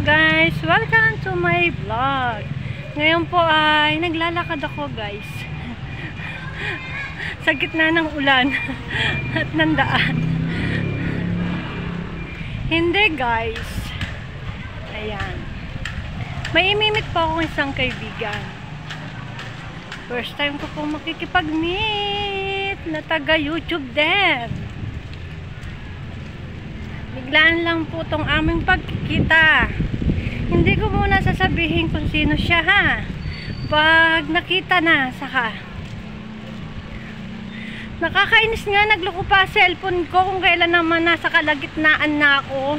guys! Welcome to my vlog. Ngayon po ay naglalakad ako guys. Sa gitna ng ulan at ng daan. Hindi guys. Ayan. May imimit po akong isang kaibigan. First time ko po makikipag-meet na taga YouTube din. Biglaan lang po tong aming pagkikita. Hindi ko muna sasabihin kung sino siya ha. Pag nakita na, saka. Nakakainis nga, nagloko pa cellphone ko kung kailan naman nasa kalagitnaan na ako.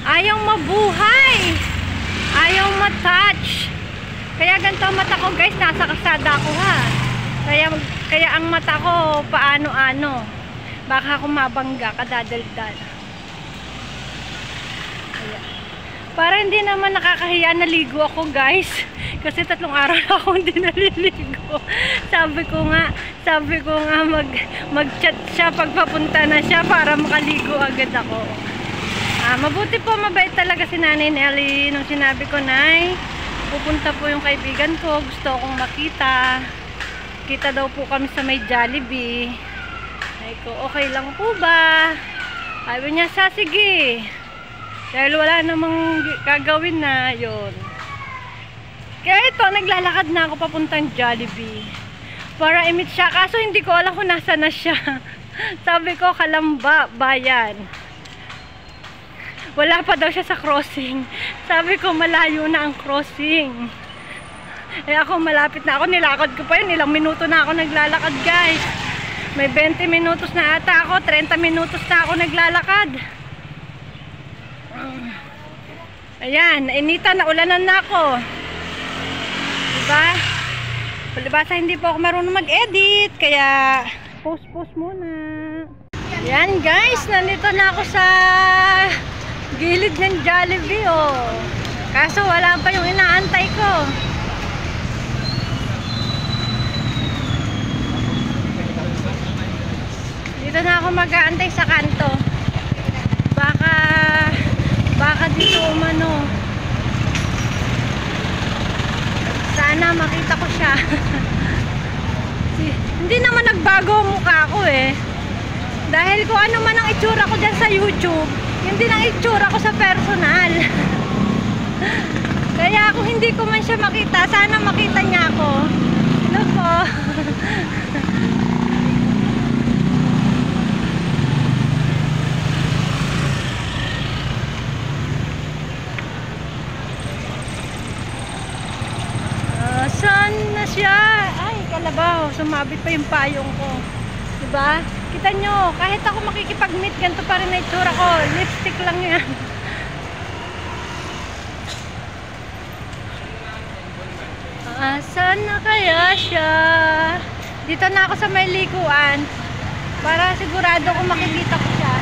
Ayaw mabuhay. Ayaw matouch. Kaya ganito ang mata ko guys, nasa kasada ako ha. Kaya ang mata ko paano-ano. Baka ako mabangga, kadadaldal. Para hindi naman nakakahiya, naligo ako guys. Kasi 3 araw na ako hindi naliligo. Sabi ko nga mag-chat siya pagpapunta na siya para makaligo agad ako. Mabuti po, mabait talaga si Nanay Nelly. Nung sinabi ko, Nay, pupunta po yung kaibigan ko, gusto akong makita. Kita daw po kami sa may Jollibee. Ay ko, okay lang po ba? Sabi niya, sige. Dahil wala namang gagawin na yon. Kaya ito, naglalakad na ako papuntang Jollibee para i-meet siya. Kaso hindi ko alam kung nasa na siya. Sabi ko, Kalamba, bayan. Wala pa daw siya sa crossing. Sabi ko, malayo na ang crossing. Eh ako, malapit na ako. Nilakad ko pa yun. Ilang minuto na ako naglalakad guys. May 20 minutos na ata ako. 30 minutos na ako naglalakad. Ayan, nainita, naulanan na ako. Diba? Palibasa hindi po ako marunong mag-edit, kaya post muna. Ayan guys, nandito na ako sa gilid ng Jollibee oh. Kaso wala pa yung inaantay ko. Dito na ako mag-aantay sa kanto. Baka dito umano. Sana makita ko siya. Hindi naman nagbago ang mukha ko eh. Dahil kung ano man ang itsura ko dyan sa YouTube, yun din ang itsura ko sa personal. Kaya kung hindi ko man siya makita, sana makita niya ako. Ano po? Saan na siya? Ay, kalabaw. Sumabit pa yung payong ko. Diba? Kita nyo, kahit ako makikipag-meet, ganito pa rin na itsura ko. Lipstick lang yan. Saan na kaya siya? Dito na ako sa may likuan. Para sigurado kung makikita ko siya.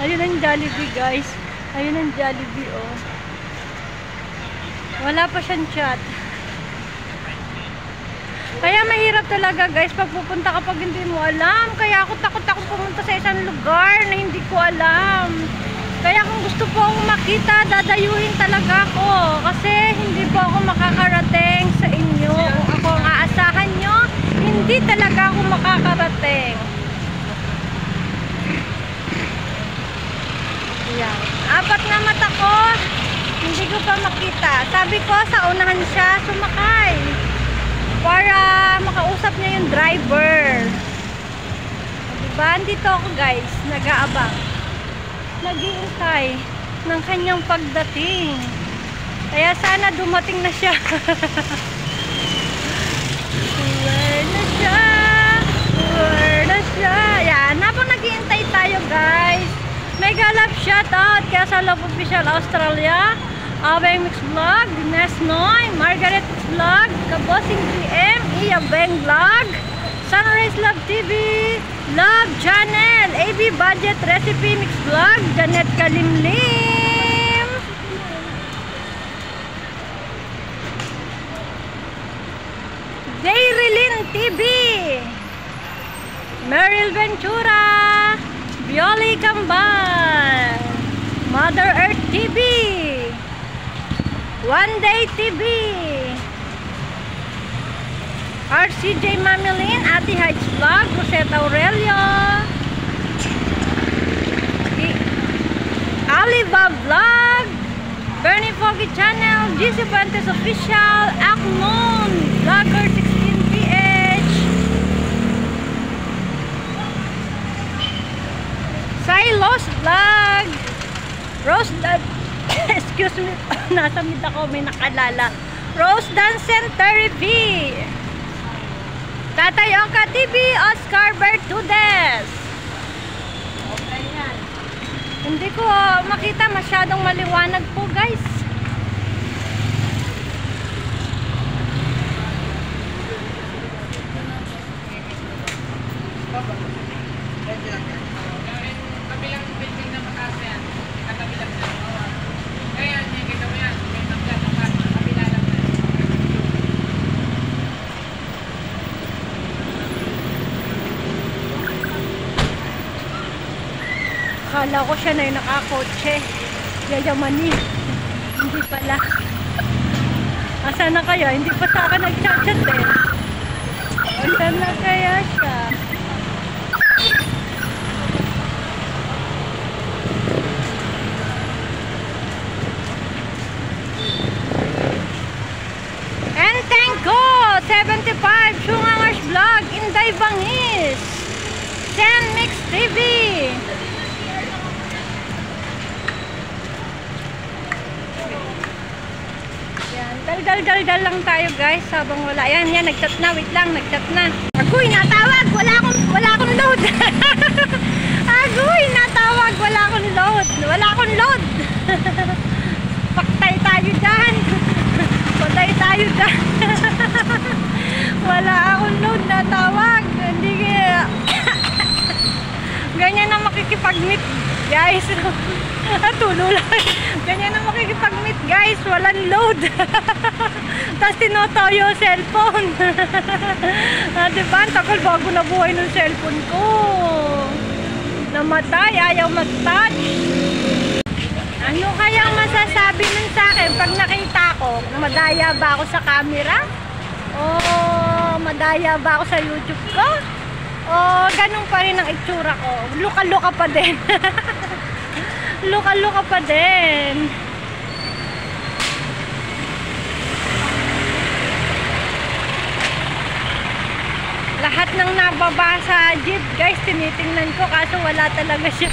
Ayun ang Jollibee guys. Ayun ang Jollibee oh. Wala pa siyang chat. Kaya mahirap talaga guys pag pupunta kapag hindi mo alam. Kaya ako takot pumunta sa isang lugar na hindi ko alam. Kaya kung gusto po akong makita, dadayuhin talaga ako. Kasi hindi po ako makakarating sa inyo. Kung ako ang aasahan nyo, hindi talaga ako makakarating. Yan. 4 na mata ko, hindi ko pa makita. Sabi ko, sa unahan siya sumakay para makausap niya yung driver. Diba? Andito ako guys, nag-aabang. Nag-iintay ng kanyang pagdating. Kaya sana dumating na siya. Where na siya? Where na siya? Yan, habang nag-iintay tayo guys. Mega love shoutout kaya sa Love Official Australia, Abeng Mix Vlog, Dines Noy, Margaret Mix Vlog, Kabosing 3M, Iya Beng Vlog, Sunrise Love TV, Love Channel, AB Budget Recipe Mix Vlog, Janet Kalimlim, Dairylin TV, Cheryl Ventura, Bioli Kambal, Mother Earth TV, One Day TV, RCJ Mamilin, Ate Heights Vlog, Rosetta Aurelio, Aliva Vlog, Bernie Foggy Channel, GC Fuentes Official, Akmon Vlogger 16PH, Silos Vlog, Rose Dan excuse me, nasa mid ako, may nakalala, Rose Dan Center Review, Tatay Oka TV, Oscar Bertudes. Okay yan. Hindi ko makita, masyadong maliwanag po guys. Kabilang building na mataas yan. Katabilang na. Kaya yan, kita mo yan. May magkatapat. Kabila lang na. Akala ko siya na yung nakakotse. Yayamanin. Hindi pala. Asa na kaya? Hindi pa sa akin nag-chat-chat eh. Asa na kaya siya? And thank God! 75 Shungangers Vlog, Inday Bangis, Sen Mix TV. Dal-dal lang tayo guys habang wala. Yan, nag-chat na. Wait lang, nag-chat na. Agoy, natawag! Wala akong load! Agoy, natawag! Wala akong load! Paktay tayo dyan! Patay tayo dyan! Wala akong load, natawag! Hindi kaya... Ganyan na makikipag-meet guys. Tulo lang. Ganyan na makikipag-meet guys, walang load. Tapos tinotoyo yung cellphone. Diba? Ang tagal bago na buhay ng cellphone ko. Namatay, ayaw mag-touch. Ano kayang masasabi nun sa akin pag nakita ko? Madaya ba ako sa camera? O madaya ba ako sa YouTube ko? O ganun pa rin ang itsura ko? Luka-luka pa din. Luka-luka pa din. Lahat ng nababa sa jeep guys, tinitingnan ko kaso wala talaga siya.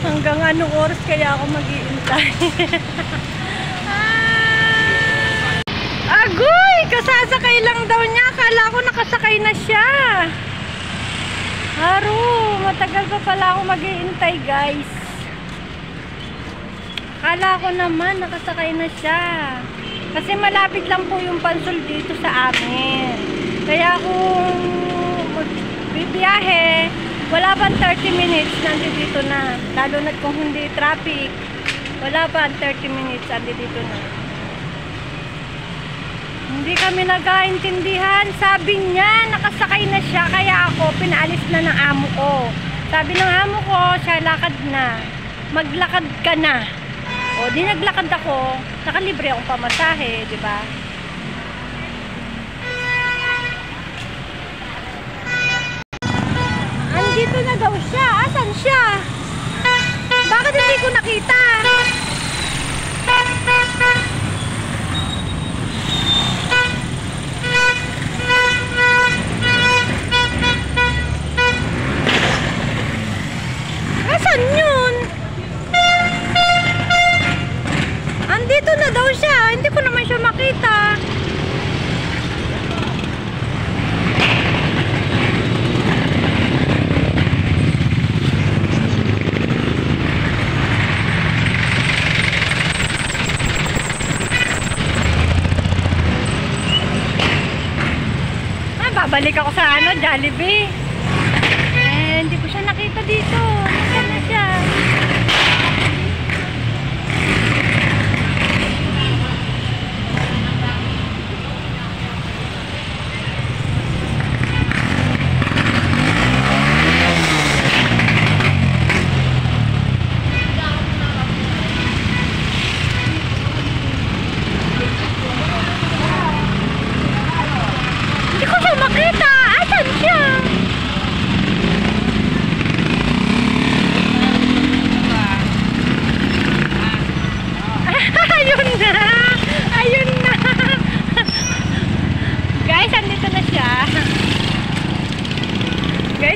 Hanggang anong oras kaya ako mag-iintay? Agoy! Kasasakay lang daw niya. Akala ko nakasakay na siya. Haro, matagal pa pala ako mag-iintay guys. Akala ko naman nakasakay na siya. Kasi malapit lang po yung pansol dito sa amin. Kaya kung bibiyahe, wala pa 30 minutes nandito na. Lalo na kung hindi traffic, wala pa 30 minutes nandito na. Hindi kami nagkaintindihan. Sabi niya nakasakay na siya, kaya ako pinaalis na ng amo ko. Sabi ng amo ko, siya lakad na. Maglakad ka na. O di naglakad ako, nakalibre akong pamasahe, di ba? Andito na daw siya. Asan siya? Bakit hindi ko nakita? Asan yun? Andito na daw siya. Hindi ko naman siya makita. Babalik ako sa Jollibee. Hindi ko siya nakita dito. Nasaan na siya?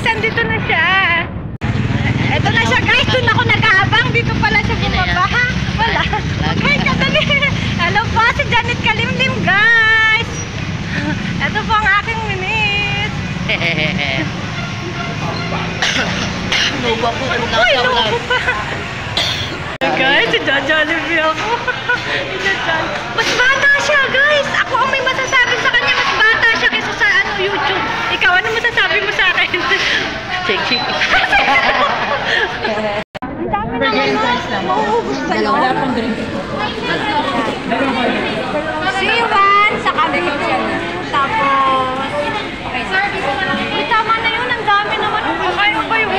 Guys, andito na siya. Ito na siya guys, doon ako nag-aabang. Dito pala siya bumaba. Wala. Okay, kadali. Hello po, si Janet Kalimlim guys. Ito po ang aking minute. Luba po. Uy, lubo pa. Guys, si Jollibee ako. Mas bata siya guys. Ako ang may masasabi sa kanya. Mas bata siya kaysa sa YouTube. Ikaw, ano masasabi mo sa akin? Sexy. Ang dami ng mauubos ba yun? Wala pang drink. Siwan, sa kabito. Tapos, uy, tama na yun. Ang dami naman. Kaya ba yung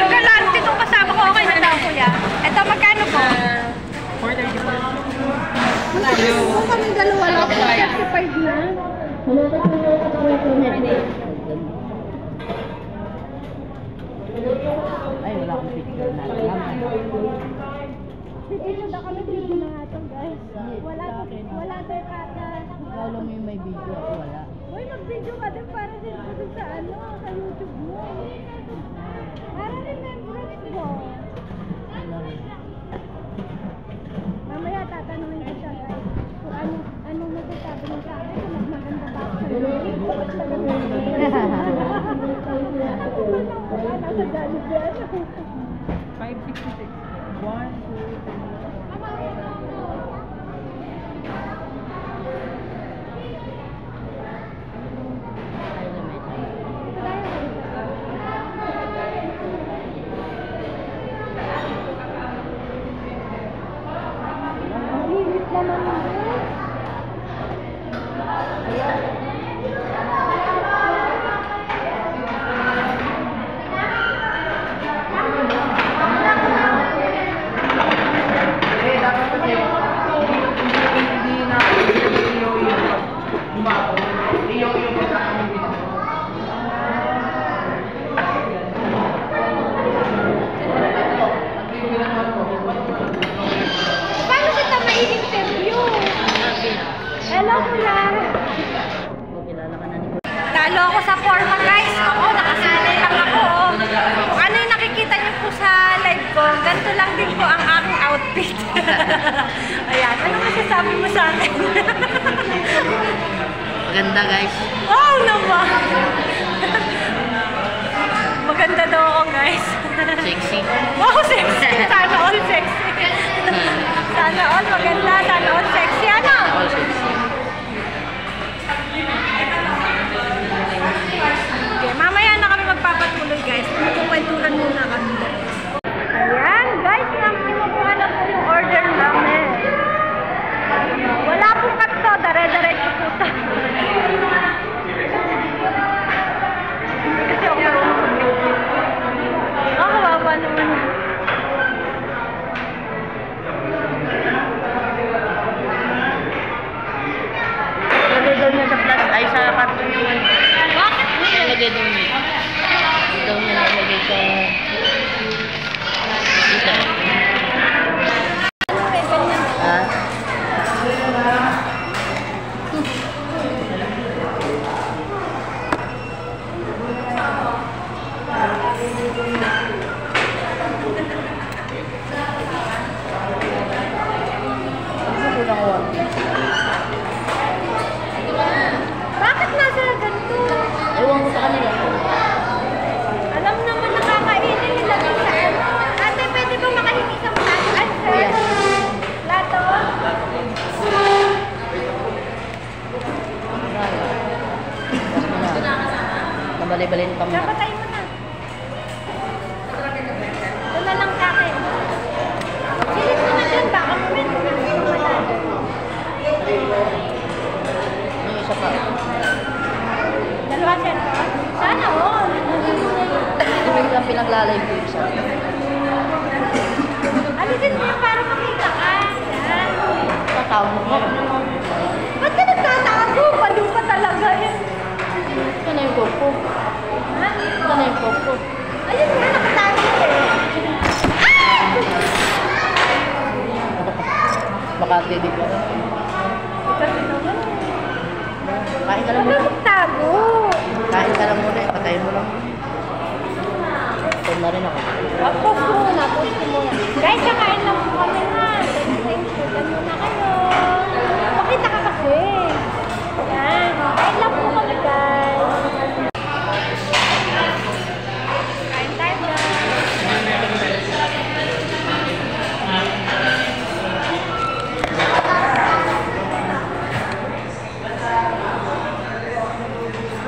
galante itong kasama ko? Okay na daw, kuya. Ito, magkano po? 434. Kung kaming dalawa lang, 55 na. Ay, wala akong picture na. Ito na kami dito na nga ito, guys. Wala tayo kata. Ikaw lang yung may video, ako wala. Uy, mag-video ka din para din sa sa YouTube mo. Para remembrance mo. Mamaya tatanungin ko siya, guys. Kung anong masasabi mo sa akin, kung mas maganda ba ako sa'yo. Nasa Jollibee. 566. 1, 2, 3, 4. Paano kita mai-interview? Hello, kuya. Kilala ka na ni Talo ako sa forma, guys. Oo, nakasanay lang ako. Kung ano yung nakikita niyo po sa live ko, ganito lang din po ang aking outfit. Ayan, ano masasabi mo sa akin? Maganda guys. Wow naman! Maganda daw ako, guys. Sexy. Wow, sexy! Sana all sexy. Sana all maganda, sana all sexy. Ano? All sexy. Okay, mamaya na kami magpapatuloy, guys. Kukwentuhan muna kami. Ayan, guys. Nakikimukuha na po yung order namin. Wala pong kanto. Dare-diretso po tayo. Kasi ako kawawa naman. Lagay daw niya sa plus, ay sa carton yun. Bakit? Lagay daw niya. Daw niya nalagay sa... Dito. Ha? Bakit nasa ganito? Ewan ko sa kanila. Alam naman nakakainin nila dun sa ano. Ate, pwede ba makahingi sa plato? Ay, sir. Plato? Nabalay-balay pa mo. Napatay mo na. Wala lang sa akin. Silip mo na dyan. Baka momento na. Yung isa pa. Dalawa cellphone? Sana all. Yung lang pinaglalay ko isa. Alisin mo yun para makita ka. Yan. Tatawag mo. Ba't ka nagtatago? Balo ka talaga yan. Ito na yung popo. Ha? Ito na yung popo. Ayun nga, nakatago eh. Baka tidig ka. Kasi naman. Kain ka lang Wala muna. magtago. Kain ka lang muna. Patayin mo lang. Mag-record na rin ako. Post ko muna, post ko muna. Guys, kakain lang po kami ha. Thanks, ganyan muna kayo. Pakita ka kasi. Yan, kain lang po kami guys. Kain tayo guys.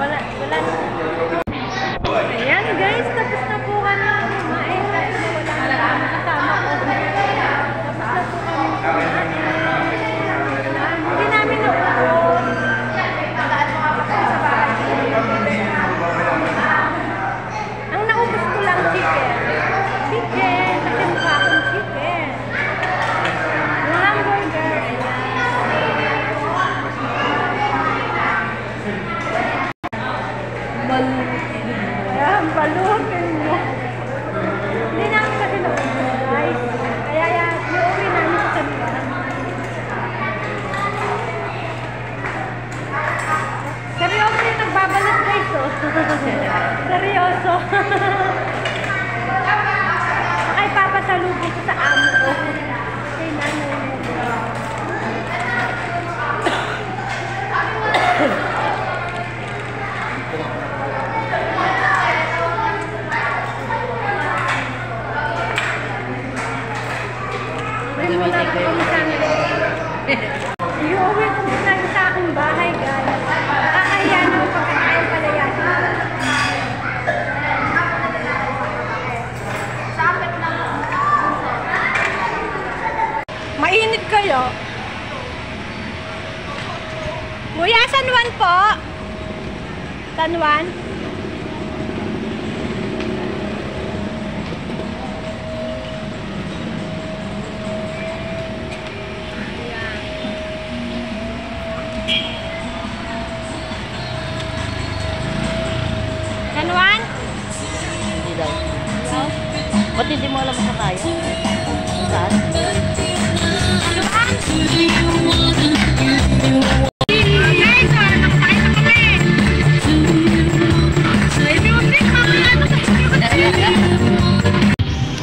Wala na. Ayan guys, tapos na po kami kumain kasi wala na kami kasama ko. Tapos na po kami kumain. Hindi namin naubos. Ang naubos ko lang chicken. Chicken, kasi mukha akong chicken. Yung hamburger, ayan, balutin mo. Hindi namin kasi naubos, guys. Kaya yan, iuwi namin sa kanila. Seryoso yung nagbabalat, guys, oh. Seryoso. Saka ipapasalubong ko sa amo ko. Kay nanay mo. Iuwi ko muna sa aking bahay, guys. Nakakaya na ako pagkakain palayasin. Mainit kayo. Kuya, San Juan po? San Juan? San Juan? Hindi daw. Ba't hindi mo alam sa tayo? Saan?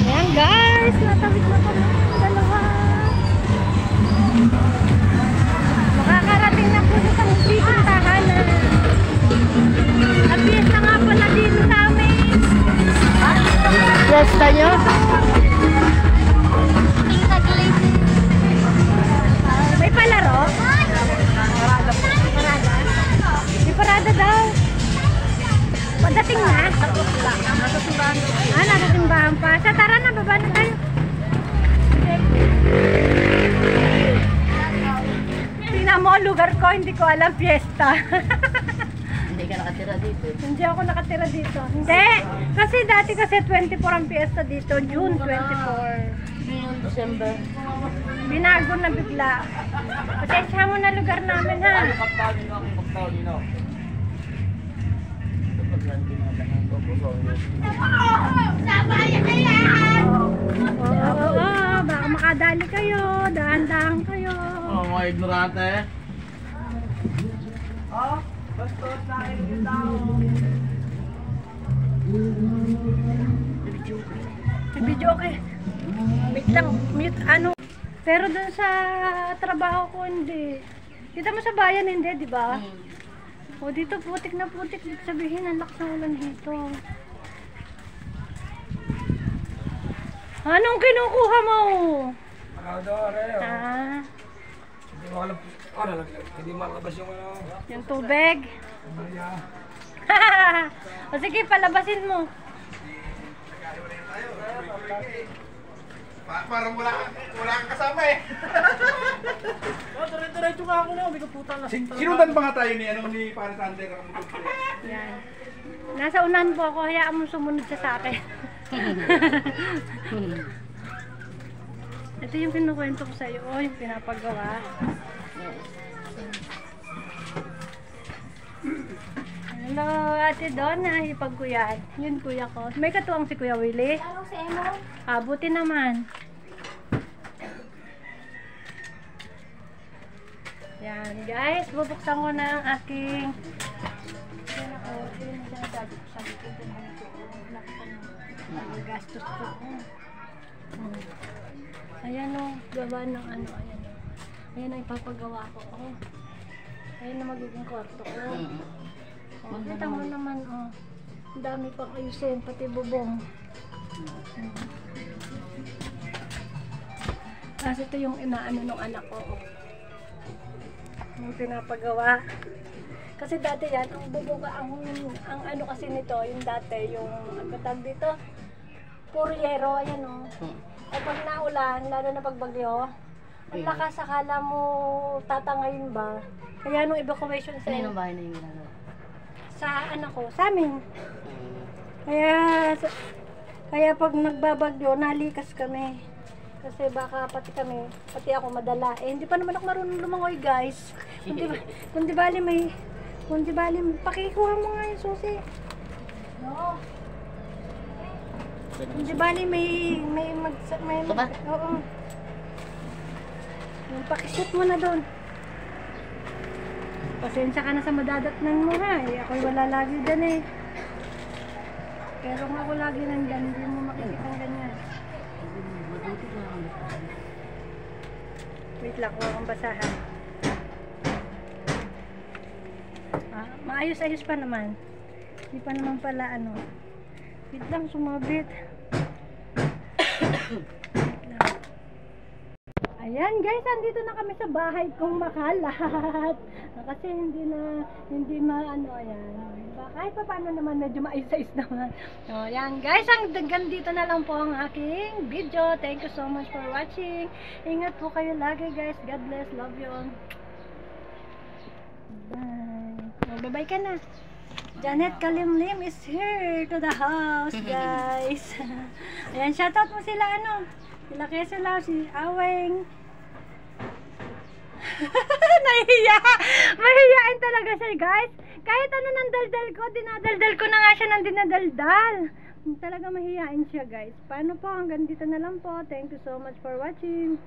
Ayan guys, natawid na kami ng dalawa. Makakarating na po sa muntikang tahanan. At fiesta nga pala dito sa amin. Fiesta nyo? May palaro? Parada. May parada daw. Pagdating na? Nasa simbahan. Nasa simbahan pa. Sa tara na, baba na tayo. Tingnan mo, lugar ko, hindi ko alam, fiesta. Hindi ka nakatira dito. Hindi ako nakatira dito. Hindi! Kasi dati kasi 24 ang fiesta dito, June 24. Ngayon, December. Binago na bigla. Pasensya mo na lugar namin ha. Oo, baka makadali kayo, dahan-dahan kayo. Oh, mga ignorante. Oh, bastos na kayo yung tao. Video okay. Wait lang, mute ano. Pero dun sa trabaho ko hindi. Kita mo sa bayan hindi, di ba? O dito putik na putik, sabihin ang lakas ng ulan dito. Anong kinukuha mo? Ah, Hindi malabas yung ano. yung tubig. O sige, palabasin mo. Parang wala kang kasama eh. Diretso ka ako na, bigo puta na. Sinundan ba nga tayo ni Paris Sander? Yan. Nasa unahan po ako, hayaan mo sumunod siya sa akin. Ito yung kinukwento ko sa iyo, yung pinapagawa. Hello, Ate Donna, ipag ko yan. Yun kuya ko. May katuwang si Kuya Willie. Anong si Emo? Ah, buti naman. Yan guys, bubuksan ko na ang aking... Yan ako, sinasabi ko sa akin, tindahan ko, wala ka na magagastos ko. Ayan o, gawa ng ano, ayan o. Ayan ang ipapagawa ko. Ayan na magiging kwarto ko. Kita mo naman o. Ang dami pang ayusin, pati bubong. Kasi ito yung inaano ng anak ko. Yung pinapagawa. Kasi dati yan, ang bubong, ang ano kasi nito, yung dati, yung agad dito, puro yero, ayan o. At pag naulan, lalo na pag bagyo, ang lakas, akala mo tatangayin ba? Kaya nung evacuation sa Kanino bahay na yung ginagawa? sa anak ko, sa amin. Kaya pag nagbabagyo, nalikas kami. Kasi baka pati kami, pati ako madala. Hindi pa naman ako marunong lumangoy, guys. Kundi bali may, pakikuha mo nga yung susi. No. Kundi bali may Ito ba? Oo. Yung pakishoot mo na doon. Pasensya ka na sa madadatnan mo ha. Ako'y wala lagi dyan eh. Pero kung ako lagi nandyan, hindi mo makikita ng ganyan. Wait lang, huwag akong basahan. Maayos-ayos pa naman. Hindi pa naman pala ano. Wait lang, sumabit. Wait lang. Ayan guys, andito na kami sa bahay kong makalat. Kasi hindi maano, ayan. Kahit pa paano naman, medyo maayos-ayos naman. So, ayan guys, hanggang dito na lang po ang aking video. Thank you so much for watching. Ingat po kayo lagi guys. God bless. Love you all. Bye. Oh, bye-bye ka na. Janet Kalimlim is here to the house, guys. Ayan, shoutout mo sila, ano? Sila Kesela, si Aweng. Nahihiya. Mahihiyain talaga siya, guys. Kahit ano nang daldal ko, dinadaldal ko na nga siya ng dinadaldal. Talaga mahihiyain siya, guys. Paano po? Hanggang dito na lang po. Thank you so much for watching.